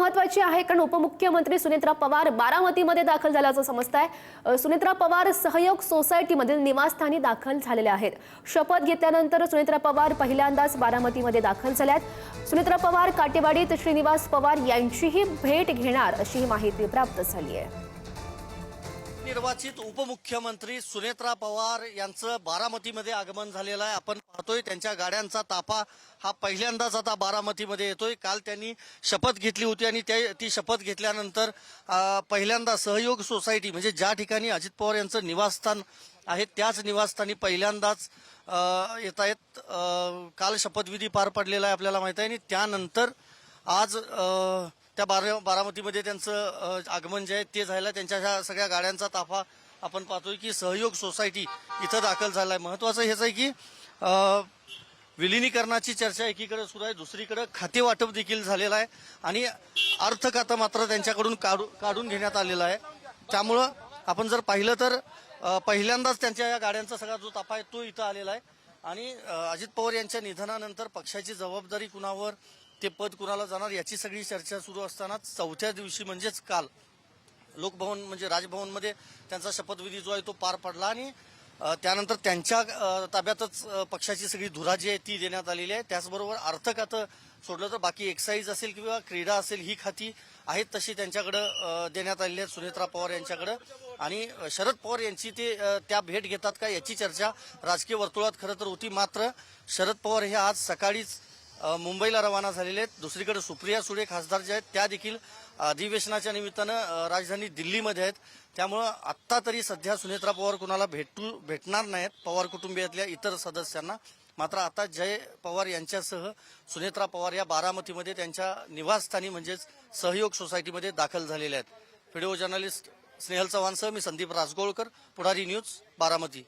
महत्त्वाची आहे कारण उपमुख्यमंत्री सुनेत्रा पवार बारामतीमध्ये दाखल झाल्याचं समजत आहे। सुनेत्रा पवार सहयोग सोसायटीमधील निवासस्थानी दाखल झालेले आहेत। शपथ घेतल्यानंतर सुनेत्रा पवार पहिल्यांदाच बारामतीमध्ये दाखल झाल्यात। सुनेत्रा पवार काटेवाडीत श्रीनिवास पवार यांचीही भेट घेणार अशी माहिती प्राप्त झाली आहे। निर्वाचित उपमुख्यमंत्री सुनेत्रा पवार यांचं बारामतीमध्ये आगमन झालेलं आहे। आपण पाहतोय त्यांच्या गाड्यांचा ताफा हा पहिल्यांदाच आता बारामतीमध्ये येतोय। काल त्यांनी शपथ घेतली होती आणि ती शपथ घेतल्यानंतर पहिल्यांदा सहयोग सोसायटी म्हणजे ज्या ठिकाणी अजित पवार यांचं निवासस्थान आहे त्याच निवासस्थानी पहिल्यांदाच येत आहेत। काल शपथविधी पार पडलेला आहे आपल्याला माहिती आहे आणि त्यानंतर आज त्या बारामतीमध्ये त्यांचं आगमन जे आहे ते झालं। त्यांच्या ह्या सगळ्या गाड्यांचा ताफा आपण पाहतोय की सहयोग सोसायटी इथं दाखल झाला आहे। महत्त्वाचं हेच आहे की विलिनीकरणाची चर्चा एकीकडे सुरू आहे, दुसरीकडे खाते वाटप देखील झालेलं आहे आणि अर्थ खातं मात्र त्यांच्याकडून काढून घेण्यात आलेलं आहे। त्यामुळं आपण जर पाहिलं तर पहिल्यांदाच त्यांच्या या गाड्यांचा सगळा जो ताफा आहे तो इथं आलेला आहे आणि अजित पवार यांच्या निधनानंतर पक्षाची जबाबदारी कुणावर, ते पद कुणाला जाणार याची सगळी चर्चा सुरू असतानाच चौथ्या दिवशी म्हणजेच काल लोकभवन म्हणजे राजभवनमध्ये त्यांचा शपथविधी जो आहे तो पार पडला आणि त्यानंतर त्यांच्या ताब्यातच पक्षाची सगळी धुरा जी आहे ती देण्यात आलेली आहे। त्याचबरोबर अर्थ खातं सोडलं तर बाकी एक्साईज असेल किंवा क्रीडा असेल ही खाती आहेत तशी त्यांच्याकडं देण्यात आलेली आहेत सुनेत्रा पवार यांच्याकडं। आणि शरद पवार यांची ते त्या भेट घेतात का याची चर्चा राजकीय वर्तुळात खरं तर होती। मात्र शरद पवार हे आज सकाळीच मुंबईला रवाना झालेले आहेत। दुसरीकडे सुप्रिया सुळे खासदार जे आहेत त्या देखील अधिवेशनाच्या निमित्तानं राजधानी दिल्लीमध्ये आहेत। त्यामुळं आत्ता तरी सध्या सुनेत्रा पवार कुणाला भेटणार नाहीत पवार कुटुंबियातल्या इतर सदस्यांना। मात्र आता जय पवार यांच्यासह सुनेत्रा पवार या बारामतीमध्ये त्यांच्या निवासस्थानी म्हणजेच सहयोग सोसायटीमध्ये दाखल झालेले आहेत। व्हिडिओ जर्नलिस्ट स्नेहल चव्हाणसह मी संदीप राजगोळकर, पुढारी न्यूज, बारामती।